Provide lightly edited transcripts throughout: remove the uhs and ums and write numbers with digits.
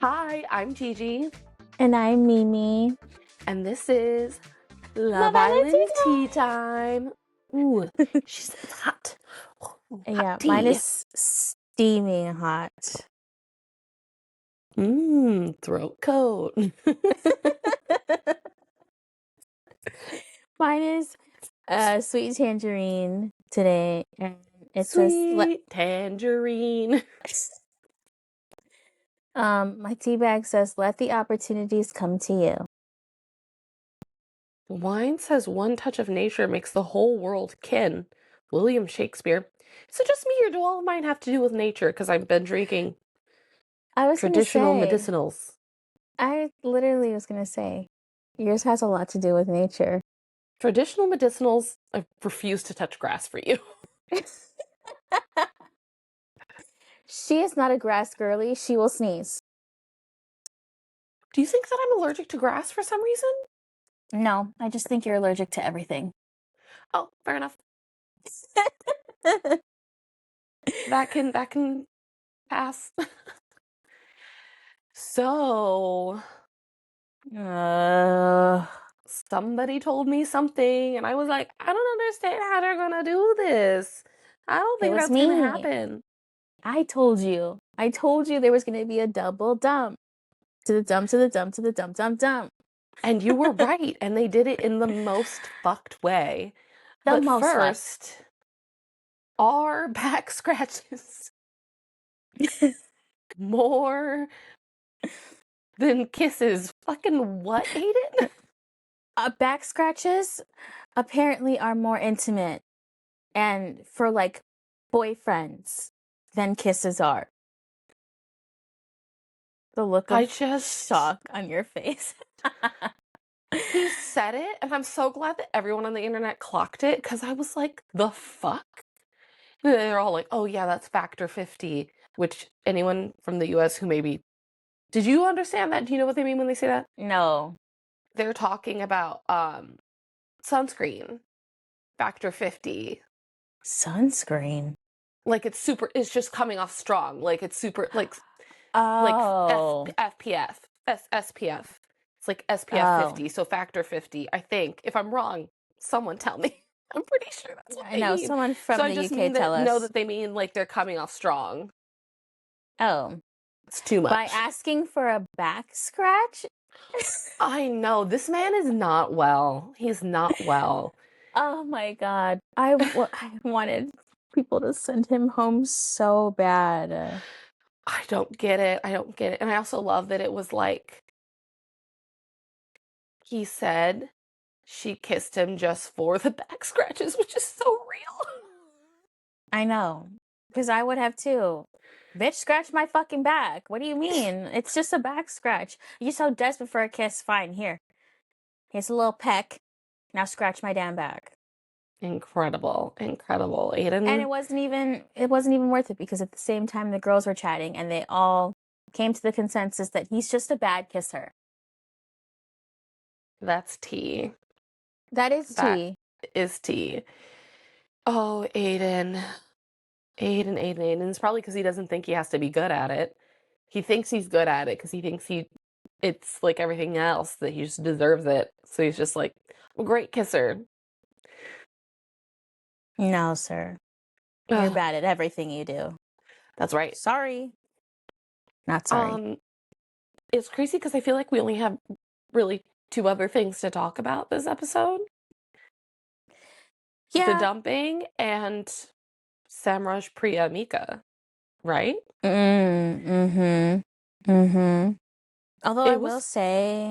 Hi, I'm Gigi, And I'm Mimi. and this is Love Love Island Island Tea Time. Ooh, she said it's hot. Ooh, hot Yeah, tea. mine is steaming hot. Throat coat. Mine is sweet tangerine today, and it Sweet tangerine. my tea bag says, "Let the opportunities come to you." Wine says one touch of nature makes the whole world kin. William Shakespeare. Is it just me, or do all of mine have to do with nature? Because I've been drinking I was traditional gonna say, medicinals. I literally was gonna say, yours has a lot to do with nature. Traditional medicinals, I refuse to touch grass for you. She is not a grass girly. She will sneeze. Do you think that I'm allergic to grass for some reason? No, I just think you're allergic to everything. Oh, fair enough. That can pass. So, somebody told me something, and I was like, I don't understand how they're gonna do this. I don't It think was that's gonna me. happen. I told you there was going to be a double dump. To the dump, to the dump, to the dump, dump, dump. And you were right, and they did it in the most fucked way. The But most first, our back scratches more than kisses. Fucking what, Aiden? Back scratches apparently are more intimate and for like boyfriends than kisses are. The look of shock on your face. He said it, and I'm so glad that everyone on the internet clocked it, because I was like, the fuck? They're all like, oh yeah, that's factor 50, which anyone from the US who maybe... Did you understand that? Do you know what they mean when they say that? No. They're talking about sunscreen, factor 50. Sunscreen? Like it's just coming off strong. Like it's super, like FPF, SPF. It's like SPF 50, so factor 50, I think. If I'm wrong, someone tell me. I'm pretty sure that's what they I know, mean. someone from So the I just UK mean tell us. know that they mean like they're coming off strong. Oh. It's too much. By asking for a back scratch? I know. This man is not well. He's not well. Oh my God. I wanted people to send him home so bad. I don't get it. I don't get it. And I also love that it was like, he said she kissed him just for the back scratches, which is so real. I know. Because I would have too. Bitch, scratch my fucking back. What do you mean? It's just a back scratch. You're so desperate for a kiss. Fine, here. Here's a little peck. Now scratch my damn back. Incredible, Aiden. And it wasn't even worth it, because at the same time the girls were chatting and they all came to the consensus that he's just a bad kisser. That's tea. That is tea. That is tea. Oh, Aiden. Aiden. It's probably because he doesn't think he has to be good at it. He thinks he's good at it because he thinks it's like everything else, that he just deserves it. So he's just like, a great kisser. No, sir. You're bad at everything you do. That's right. Sorry. Not sorry. It's crazy because I feel like we only have really two other things to talk about this episode. Yeah. The dumping and Samraj, Priya, Micah, right? Although I will say,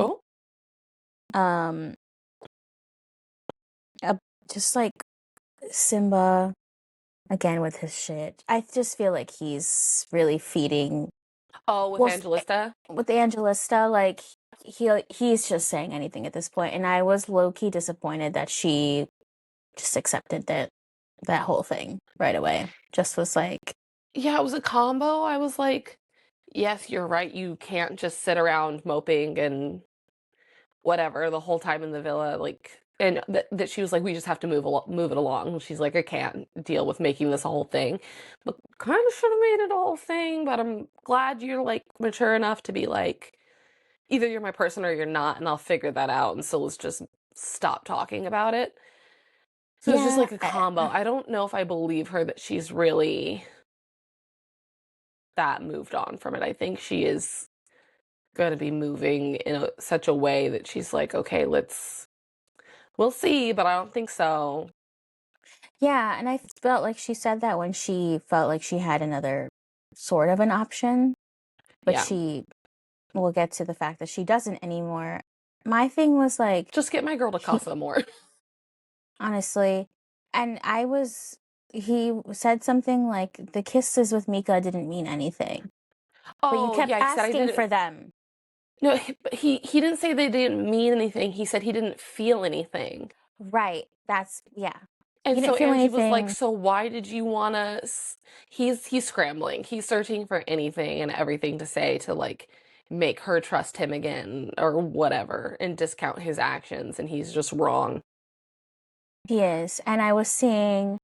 just like Simba, again with his shit, I just feel like he's really feeding. Oh, with Angelista? With Angelista, like he's just saying anything at this point, and I was low-key disappointed that she just accepted that whole thing right away. Just was like, yeah, it was a combo. I was like, yes, you're right. You can't just sit around moping and whatever the whole time in the villa. Like, and that she was like, we just have to move it along. And she's like, I can't deal with making this a whole thing, but kind of should have made it a whole thing. But I'm glad you're like mature enough to be like, either you're my person or you're not, and I'll figure that out. And so let's just stop talking about it. So it's just Yeah, like a combo. I don't know if I believe her that she's really that moved on from it. I think she is going to be moving in such a way that she's like, okay, we'll see, but I don't think so. yeah, and I felt like she said that when she felt like she had another sort of an option, but Yeah. she will get to the fact that she doesn't anymore. My thing was like, Just get my girl to he Casa more. honestly, and he said something like the kisses with Micah didn't mean anything, but you Oh, kept yeah, he said I asking didn't. for them. No, he didn't say they didn't mean anything. He said he didn't feel anything. Right. That's, yeah. And He didn't so feel Angie was like, anything. "So why did you want to?" He's scrambling. He's searching for anything and everything to say to like make her trust him again or whatever and discount his actions, and he's just wrong. He is. And I was seeing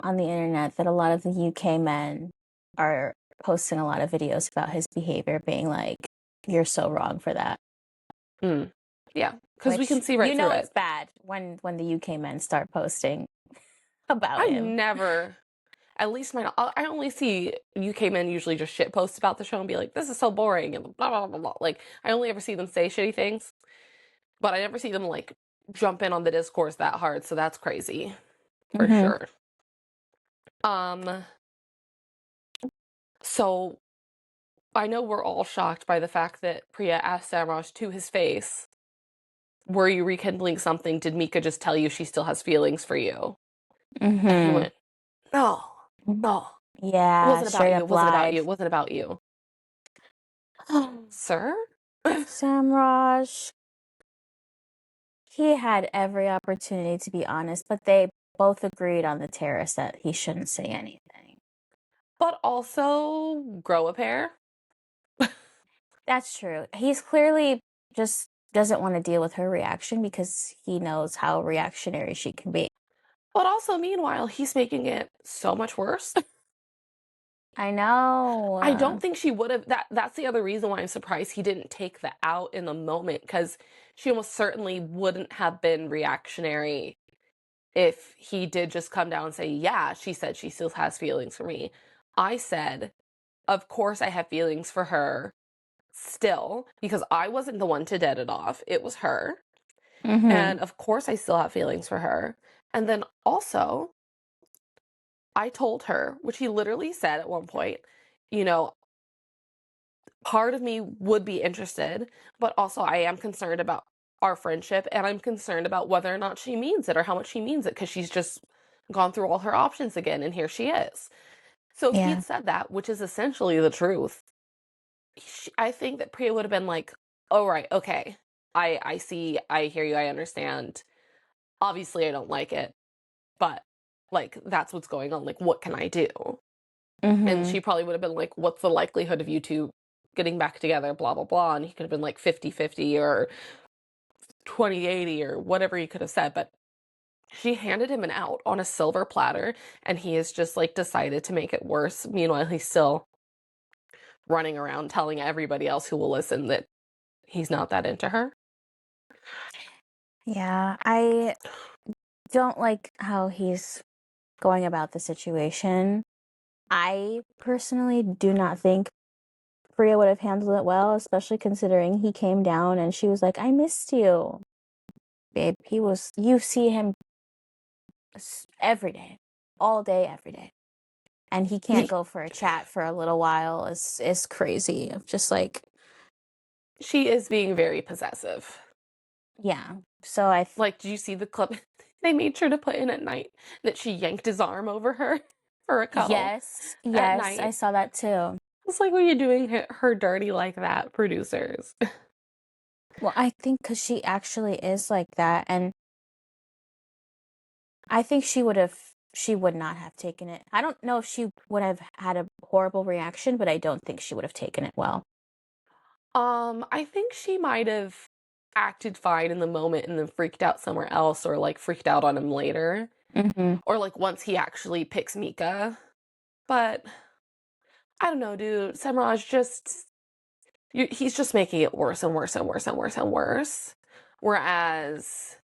on the internet that a lot of the UK men are posting a lot of videos about his behavior, being like, "You're so wrong for that." Mm. Yeah, because we Which can see you right through know it's it. bad when the UK men start posting about I've him. never, at least I only see UK men usually just shit post about the show and be like, "This is so boring," and blah blah blah blah. Like I only ever see them say shitty things, but I never see them like jump in on the discourse that hard. So that's crazy for Mm-hmm. sure. Um, so I know we're all shocked by the fact that Priya asked Samraj to his face, "Were you rekindling something? Did Mika just tell you she still has feelings for you?" And he Mm-hmm. went, "No, no, it Yeah, wasn't about straight you. It up wasn't about you. lied. It wasn't about you, sir." Samraj, he had every opportunity to be honest, but they both agreed on the terrace that he shouldn't say anything. But also grow a pair. That's true. He's clearly just doesn't want to deal with her reaction because he knows how reactionary she can be. But also, meanwhile, he's making it so much worse. I I don't know. think she would have. That's the other reason why I'm surprised he didn't take that out in the moment, because she almost certainly wouldn't have been reactionary if he did just come down and say, "Yeah, she said she still has feelings for me." I said, "Of course I have feelings for her still, because I wasn't the one to dead it off. It was her. Mm-hmm. And of course I still have feelings for her." And then also, I told her, which he literally said at one point, you know, part of me would be interested, but also I am concerned about our friendship, and I'm concerned about whether or not she means it or how much she means it, because she's just gone through all her options again and here she is. So if he Yeah. had said that, which is essentially the truth, I think that Priya would have been like, "Oh right, okay, I see, I hear you, I understand. Obviously I don't like it, but like that's what's going on, like what can I do?" And Mm-hmm. she probably would have been like, "What's the likelihood of you two getting back together, blah blah blah," and he could have been like 50-50 or 20-80 or whatever he could have said. But she handed him an out on a silver platter, and he has just like decided to make it worse. Meanwhile, he's still running around telling everybody else who will listen that he's not that into her. Yeah. I don't like how he's going about the situation. I personally do not think Priya would have handled it well, especially considering he came down and she was like, "I missed you." Babe, you see him every day, all day, every day. And he can't go for a chat for a little while is crazy. Just like, She is being very possessive. yeah. So Like, do you see the clip they made sure to put in at night that she yanked his arm over her for a cuddle yes, at yes, I night? saw that too. It's like, what are you doing her dirty like that, producers? Well, I think because she actually is like that, and I think she would not have taken it. I don't know if she would have had a horrible reaction, but I don't think she would have taken it well. I think she might have. acted fine in the moment and then freaked out somewhere else, or like freaked out on him later, or like once he actually picks Micah. But I don't know, dude. Samraj just he's just making it worse and worse and worse and worse and worse. Whereas,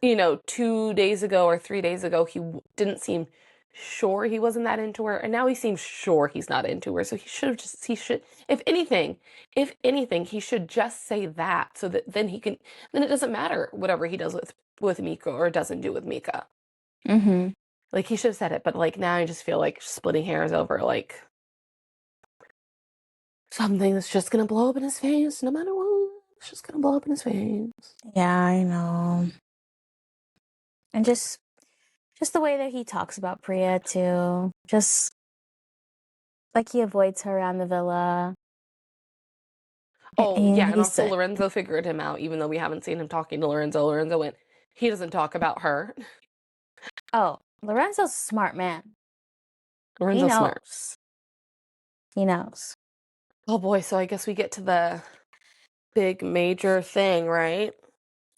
2 days ago or 3 days ago, he didn't seem sure he wasn't that into her, and now he seems sure he's not into her. So he should, if anything, he should just say that, so that then it doesn't matter whatever he does with Mika or doesn't do with Mika. Like, he should have said it, but like now I just feel like splitting hairs over like something that's just gonna blow up in his face no matter what. It's just gonna blow up in his face. Yeah, I know. And just the way that he talks about Priya too. Just like he avoids her around the villa. Oh, And yeah, and he's also Lorenzo figured him out, even though we haven't seen him talking to Lorenzo. Lorenzo went, he doesn't talk about her. oh, Lorenzo's a smart man. Lorenzo's smart. He knows. Oh boy, so I guess we get to the big major thing, right?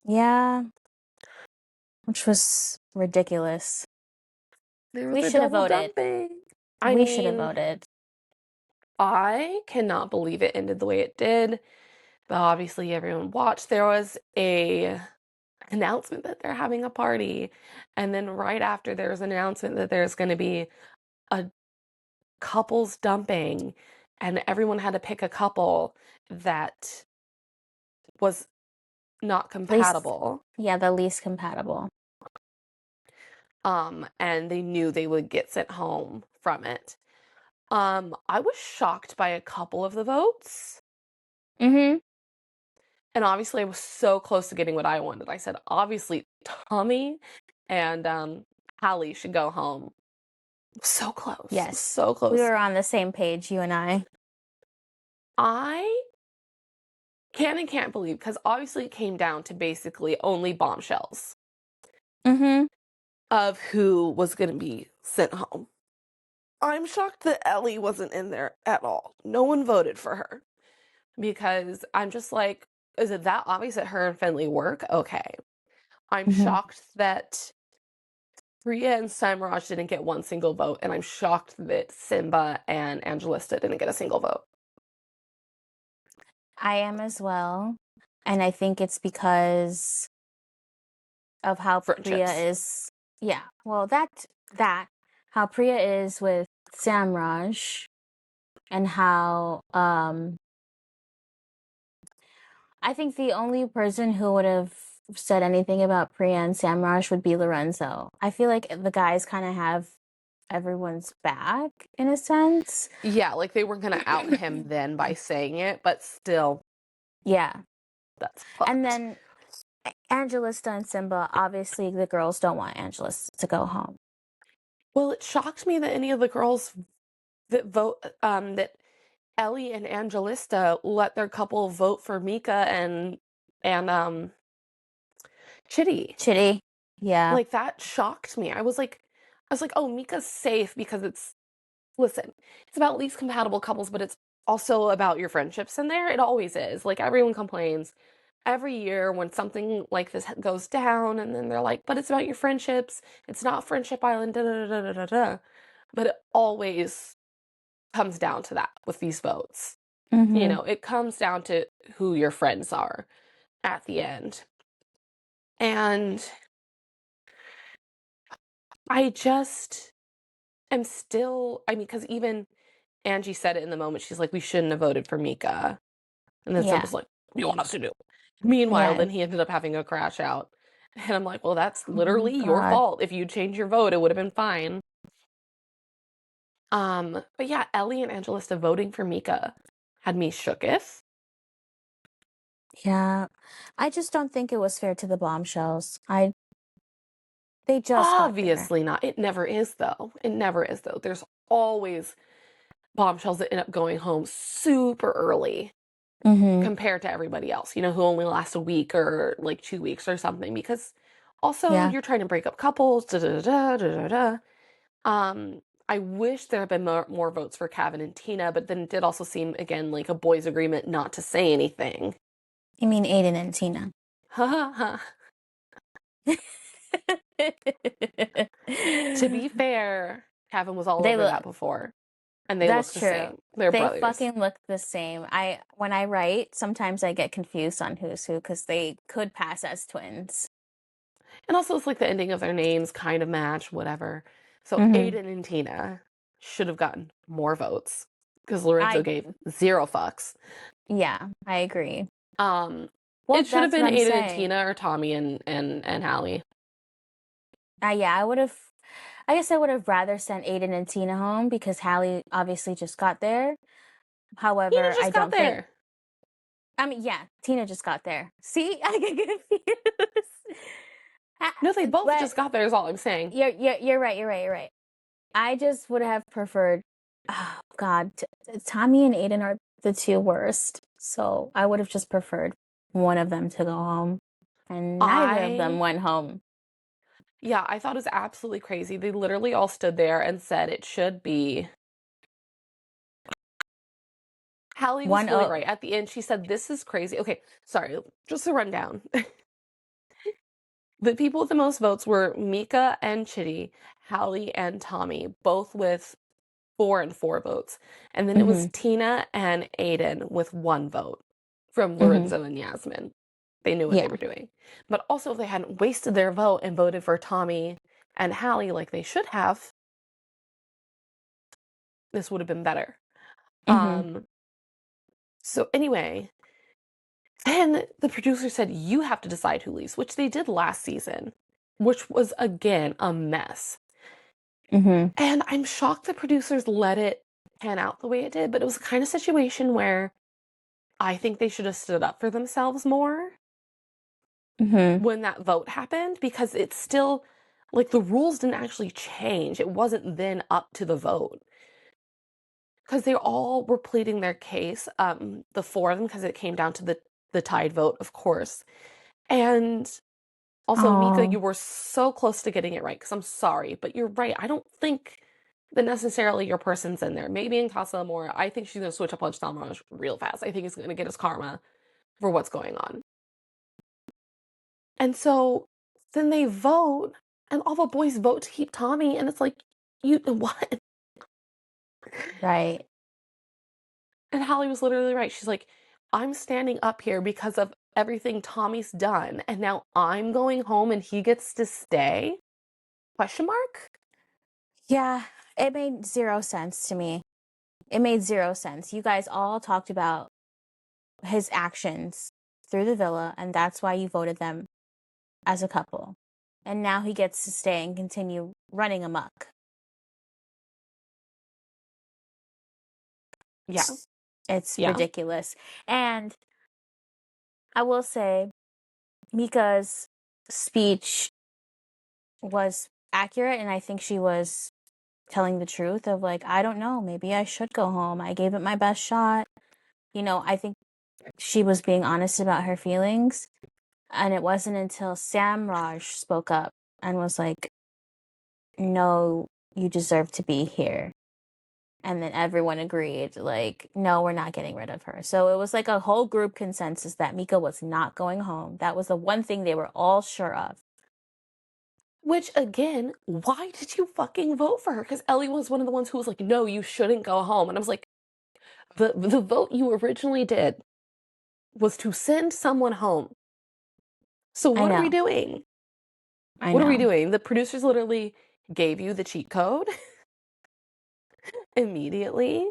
Yeah. Which was ridiculous. We should have voted. We should have voted. I cannot believe it ended the way it did. But obviously everyone watched. There was a announcement that they're having a party, and then right after there was an announcement that there's going to be a couples dumping, and everyone had to pick a couple that was not compatible. The least compatible. And they knew they would get sent home from it. I was shocked by a couple of the votes. And obviously I was so close to getting what I wanted. I said, obviously, Tommy and Hallie should go home. So close. Yes. So close. We were on the same page, you and I. I can and can't believe, because obviously it came down to basically only bombshells of who was going to be sent home. I'm shocked that Ellie wasn't in there at all. No one voted for her. Because I'm just like, is it that obvious that her and Finley work? Okay. I'm shocked that Priya and Samraj didn't get one single vote, and I'm shocked that Simba and Angelista didn't get a single vote. I am as well. And I think it's because of how Priya is. Yeah. Well, how Priya is with Samraj, and how I think the only person who would have said anything about Priya and Samraj would be Lorenzo. I feel like the guys kind of have everyone's back in a sense. Yeah, like they weren't going to out him then by saying it, but still. Yeah. That's fucked. And then Angelista and Simba, obviously the girls don't want Angelista to go home. Well, it shocked me that any of the girls that vote, that Ellie and Angelista let their couple vote for Mika and Chitty. Yeah. Like, that shocked me. I was like, oh, Mika's safe because it's about least compatible couples, but it's also about your friendships in there. It always is. Like, everyone complains every year when something like this goes down, and then they're like, but it's about your friendships. It's not Friendship Island, da da da da da da. But it always comes down to that with these votes. It comes down to who your friends are at the end. And I just am still, because even Angie said it in the moment. She's like, we shouldn't have voted for Mika. And then Simba's like, what do you want us to do? Meanwhile, then he ended up having a crash out. And I'm like, well, that's literally your fault. If you change your vote, it would have been fine. But yeah, Ellie and Angelista voting for Mika had me shooketh. Yeah. I just don't think it was fair to the bombshells. They just obviously not. It never is, though. There's always bombshells that end up going home super early compared to everybody else, who only last a week or like 2 weeks or something, because also you're trying to break up couples. I wish there had been more votes for Kevin and Tina, but then it did also seem, again, like a boys' agreement not to say anything. You mean Aiden and Tina? Ha ha ha. To be fair, Kevin was all They over look. that before. And they look That's the true. same. They're They brothers. fucking look the same. When I write, sometimes I get confused on who's who because they could pass as twins. And also, it's like the ending of their names kind of match, whatever. So Mm-hmm. Aiden and Tina should have gotten more votes because Lorenzo I gave 0 fucks. Yeah, I agree. Um, Well, it should have that's what been I'm Aiden and saying. Tina or Tommy and Hallie. Yeah, I would have. I guess I would have rather sent Aiden and Tina home because Hallie obviously just got there. Tina However, I just got don't think. there. I mean, yeah, Tina just got there. See, I get confused. No, they both But just got there. Is all I'm saying. you're right. You're right. You're right. I just would have preferred. Oh God, Tommy and Aiden are the two worst. So I would have just preferred one of them to go home, and neither of them I went home. Yeah, I thought it was absolutely crazy. They literally all stood there and said it should be. Hallie was One fully oh. right. At the end, she said, "This is crazy." Okay, sorry, just a rundown. The people with the most votes were Micah and Chitty, Hallie and Tommy, both with 4 and 4 votes. And then it was Mhm. Tina and Aiden with 1 vote from Mhm. Lorenzo and Yasmin. They knew what they Yeah. were doing. But also, if they hadn't wasted their vote and voted for Tommy and Hallie like they should have, this would have been better. Mhm. So anyway, then the producer said, you have to decide who leaves, which they did last season, which was again a mess. Mhm. And I'm shocked the producers let it pan out the way it did, but it was the kind of situation where I think they should have stood up for themselves more Mhm. when that vote happened because it's still like the rules didn't actually change. It wasn't then up to the vote. Because they all were pleading their case, the 4 of them, because it came down to the tied vote, of course. And also, Mika, Oh. you were so close to getting it right, because I'm sorry, but you're right. I don't think that necessarily your person's in there. Maybe in Casa Amor, I think she's going to switch up on Samraj real fast. I think he's going to get his karma for what's going on. And so then they vote, and all the boys vote to keep Tommy, and it's like, you what? Right. And Hallie was literally right. She's like, I'm standing up here because of everything Tommy's done, and now I'm going home and he gets to stay? Question mark? Yeah. It made zero sense to me. It made zero sense. You guys all talked about his actions through the villa, and that's why you voted them as a couple. And now he gets to stay and continue running amok. Yeah. It's Yeah. ridiculous. And I will say, Mika's speech was accurate, and I think she was telling the truth of like, I don't know, maybe I should go home. I gave it my best shot. I think she was being honest about her feelings. And it wasn't until Samraj spoke up and was like, no, you deserve to be here. And then everyone agreed, like, no, we're not getting rid of her. So it was like a whole group consensus that Mika was not going home. That was the one thing they were all sure of. Which, again, why did you fucking vote for her? Because Ellie was one of the ones who was like, no, you shouldn't go home. And I was like, the vote you originally did was to send someone home. So I what are we know. doing? I What are we know. doing? The producers literally gave you the cheat code immediately.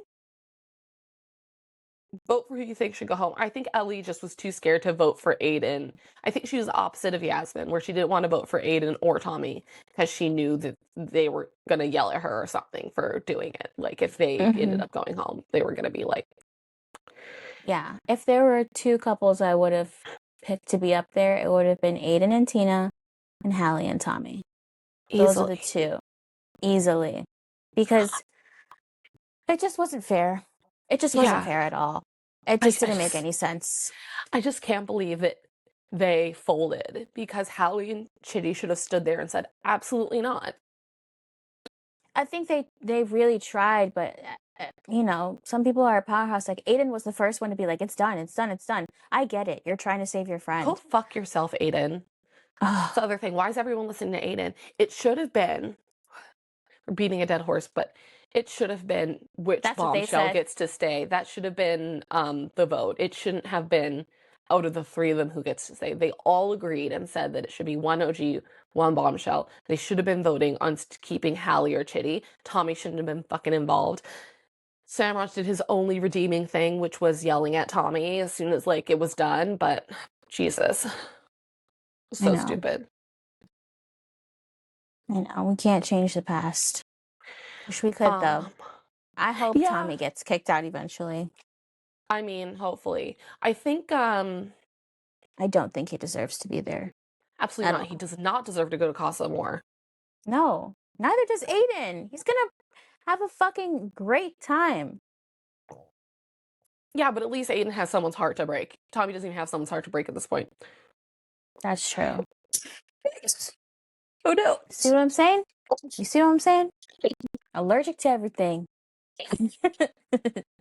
Vote for who you think should go home. I think Ellie just was too scared to vote for Aiden. I think she was the opposite of Yasmin, where she didn't want to vote for Aiden or Tommy because she knew that they were going to yell at her or something for doing it. Like, if they ended Hmm. up going home, they were going to be like, Yeah. If there were two couples I would have picked to be up there, it would have been Aiden and Tina and Hallie and Tommy. Those are the easily. two. Easily. Because it just wasn't fair. It just wasn't Yeah. fair at all. It I, just I didn't make just, any sense. I just can't believe that they folded because Hallie and Chitty should have stood there and said, absolutely not. I think they really tried, but you know, some people are a powerhouse. Like Aiden was the first one to be like, it's done, it's done, it's done. I get it. You're trying to save your Go friend. fuck yourself, Aiden. That's the other thing. Why is everyone listening to Aiden? It should have been beating a dead horse, but it should have been which That's what they bombshell said. gets to stay. That should have been the vote. It shouldn't have been out of the three of them who gets to stay. They all agreed and said that it should be one OG, one bombshell. They should have been voting on keeping Hallie or Chitty. Tommy shouldn't have been fucking involved. Samraj did his only redeeming thing, which was yelling at Tommy as soon as like it was done, but Jesus. I So know. stupid. I know. We can't change the past. Wish we could, though. Um, I hope yeah, Tommy gets kicked out eventually. I mean, hopefully. I think I don't think he deserves to be there absolutely at not. He all. does not deserve to go to Casa Amor. No, neither does Aiden. He's gonna have a fucking great time. Yeah, but at least Aiden has someone's heart to break. Tommy doesn't even have someone's heart to break at this point. That's true. Oh no. See what I'm saying? You see what I'm saying? Allergic to everything.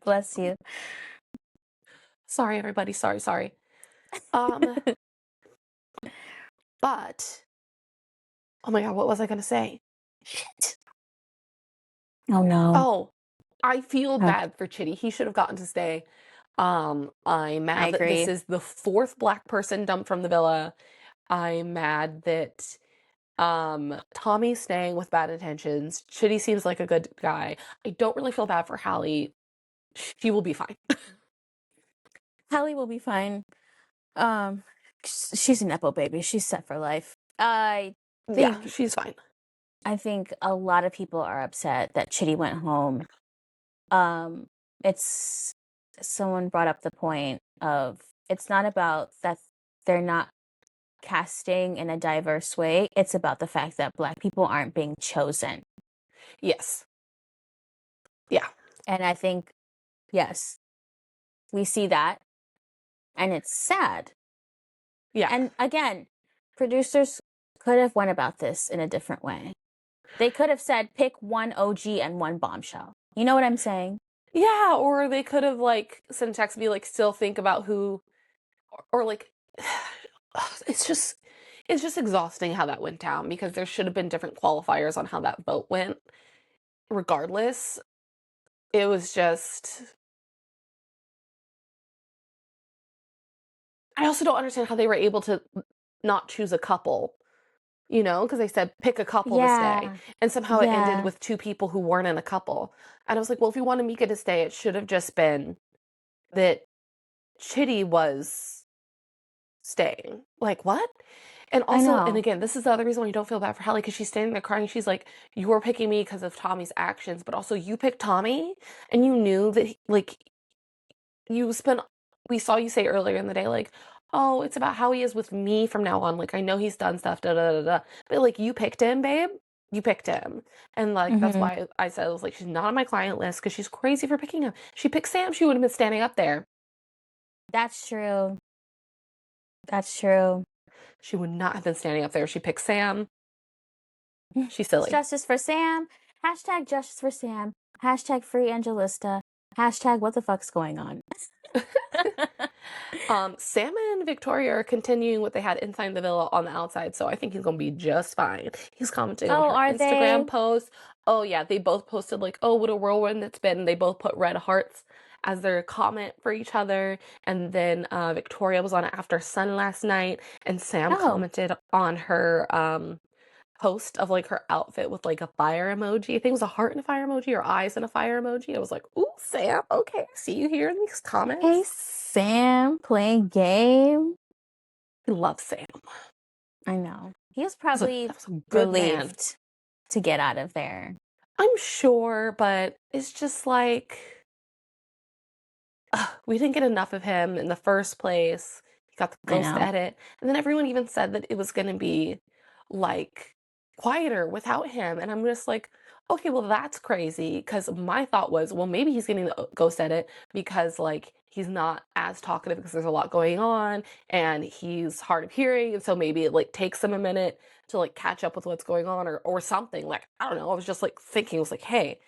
Bless you. Sorry, everybody. Sorry. Um, but oh my god, what was I gonna say? Shit. Oh no. Oh, I feel Oh, bad for Chitty. He should have gotten to stay. I'm I mad that this agree. is the fourth black person dumped from the villa. I'm mad that Tommy's staying with bad intentions. Chitty seems like a good guy. I don't really feel bad for Hallie. She will be fine. Hallie will be fine. Um, she's a nepo baby. She's set for life. I Yeah, think she's fine. I think a lot of people are upset that Chitty went home. It's someone brought up the point of it's not about that they're not casting in a diverse way. It's about the fact that Black people aren't being chosen. Yes. Yeah. And I think, yes, we see that. And it's sad. Yeah. And again, producers could have went about this in a different way. They could have said, pick one OG and one bombshell. You know what I'm saying? Yeah, or they could have like sent text be like still think about who or like it's just exhausting how that went down because there should have been different qualifiers on how that vote went. Regardless, it was just I also don't understand how they were able to not choose a couple, you know, because they said pick a couple to stay. Yeah. And somehow it ended Yeah. with two people who weren't in a couple. And I was like, well, if you wanted Micah to stay, it should have just been that Chitty was staying. Like, what? And I also, and know. again, this is the other reason why you don't feel bad for Hallie because she's standing there crying. She's like, you were picking me because of Tommy's actions, but also you picked Tommy and you knew that, like, you spent, we saw you say earlier in the day, like, oh, it's about how he is with me from now on. Like, I know he's done stuff, da da da da. But, like, you picked him, babe. You picked him. And, like, that's Hmm. why I said, I was like, she's not on my client list because she's crazy for picking him. She picked Sam, she would have been standing up there. That's true. That's true. She would not have been standing up there. She picked Sam. She's silly. Justice for Sam. Hashtag justice for Sam. Hashtag free Angelista. Hashtag what the fuck's going on? Sam and Victoria are continuing what they had inside the villa on the outside, so I think he's gonna be just fine. He's commenting on Oh, her are Instagram they? post. Oh yeah, they both posted like, "Oh, what a whirlwind it's been." They both put red hearts as their comment for each other, and then Victoria was on After Sun last night, and Sam Oh, commented on her post of like her outfit with like a fire emoji. I think it was a heart and a fire emoji or eyes and a fire emoji. I was like, "Ooh, Sam, okay, I see you here in these hey, comments." Sam playing game. I love Sam. I know. He was probably That was a good man. relieved to get out of there. I'm sure, but it's just like we didn't get enough of him in the first place. He got the I ghost know. edit, and then everyone even said that it was going to be like quieter without him, and I'm just like, okay, well that's crazy. Because my thought was, well maybe he's getting the ghost edit because like he's not as talkative because there's a lot going on, and he's hard of hearing, and so maybe it like takes him a minute to like catch up with what's going on or something. Like I don't know. I was just like thinking, I was like, hey,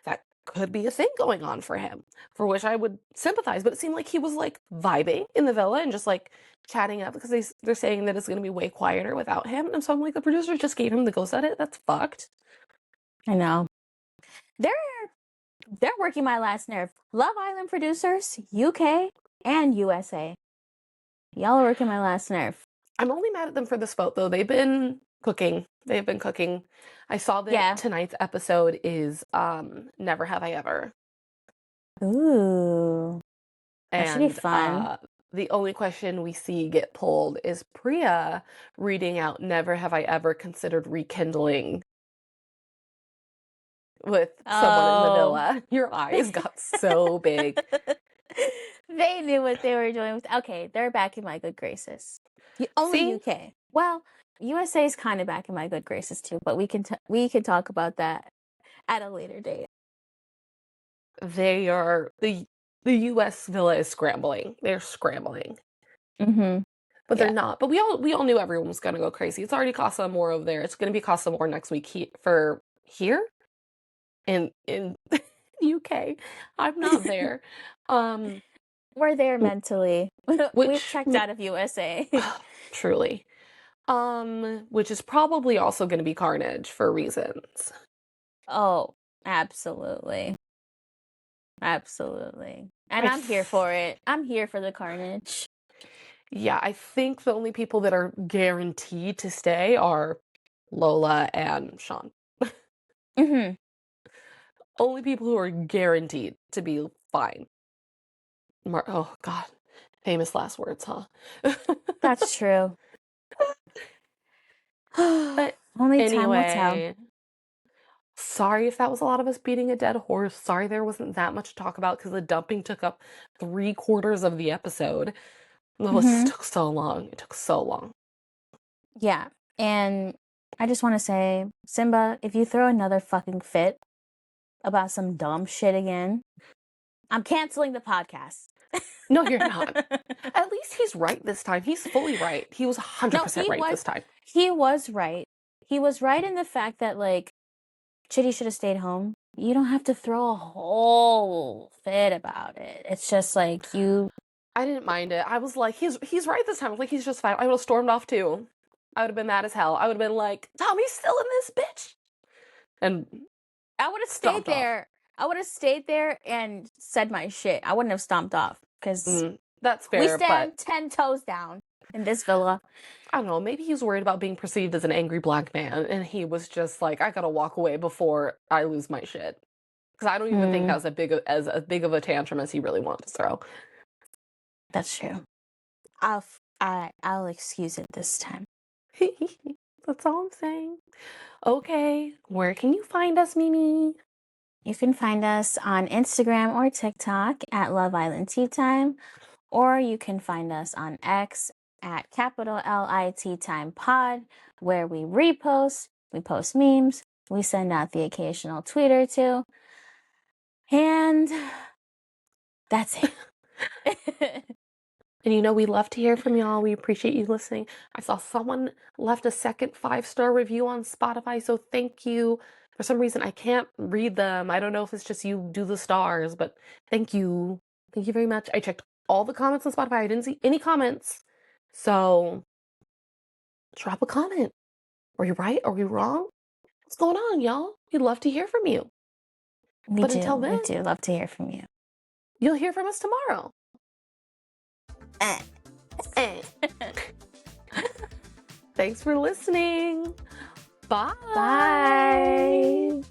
that could be a thing going on for him, for which I would sympathize. But it seemed like he was like vibing in the villa and just like chatting up because they're saying that it's going to be way quieter without him. And so I'm like, the producers just gave him the go set it. That's fucked. I know. They're working my last nerve. Love Island producers, UK and USA. Y'all are working my last nerve. I'm only mad at them for this vote though. They've been cooking. They've been cooking. I saw that tonight's episode is Never Have I Ever. Ooh. That should be fun. The only question we see get pulled is Priya reading out Never Have I Ever Considered Rekindling with someone in the villa. Your eyes got so big. They knew what they were doing. Okay, they're back in my good graces. Only UK. Well, USA is kind of back in my good graces too, but we can talk about that at a later date. They are the US villa is scrambling. They're scrambling. Mm-hmm. But they're not. But we all knew everyone was gonna go crazy. It's already cost them more over there. It's gonna be cost them more next week here in UK. I'm not there. We're there mentally. We've checked out of USA. Truly. Which is probably also going to be carnage for reasons. Oh, absolutely. Absolutely. And I'm here for it. I'm here for the carnage. Yeah, I think the only people that are guaranteed to stay are Lola and Sean. Mm-hmm. Only people who are guaranteed to be fine. Oh, God. Famous last words, huh? That's true. But only anyway, time will tell. Sorry if that was a lot of us beating a dead horse. Sorry there wasn't that much to talk about because the dumping took up 3/4 of the episode. It just took so long. It took so long. Yeah. And I just want to say, Simba, if you throw another fucking fit about some dumb shit again, I'm canceling the podcast. No, you're not. At least he's right this time. He's fully right. He was 100% right this time. He was right. He was right in the fact that, like, Chitty should have stayed home. You don't have to throw a whole fit about it. It's just like you... I didn't mind it. I was like, he's right this time. I was like, he's just fine. I would have stormed off too. I would have been mad as hell. I would have been like, Tommy's still in this bitch. And I would have stayed there. I would have stayed there and said my shit. I wouldn't have stomped off because that's fair. We stand 10 toes down in this villa. I don't know. Maybe he's worried about being perceived as an angry black man, and he was just like, I gotta walk away before I lose my shit. Because I don't even think that was as big of a tantrum as he really wanted to throw. That's true. I'll excuse it this time. That's all I'm saying. Okay, where can you find us, Mimi? You can find us on Instagram or TikTok at Love Island Tea Time, or you can find us on X at LIT Time Pod, where we repost, we post memes, we send out the occasional tweet or two, and that's it. And you know, we love to hear from y'all. We appreciate you listening. I saw someone left a second 5-star review on Spotify, so thank you. For some reason, I can't read them. I don't know if it's just you do the stars, but thank you. Thank you very much. I checked all the comments on Spotify. I didn't see any comments. So drop a comment. Are you right? Are we wrong? What's going on, y'all? We'd love to hear from you. Until then, we do love to hear from you. You'll hear from us tomorrow. Thanks for listening. Bye. Bye.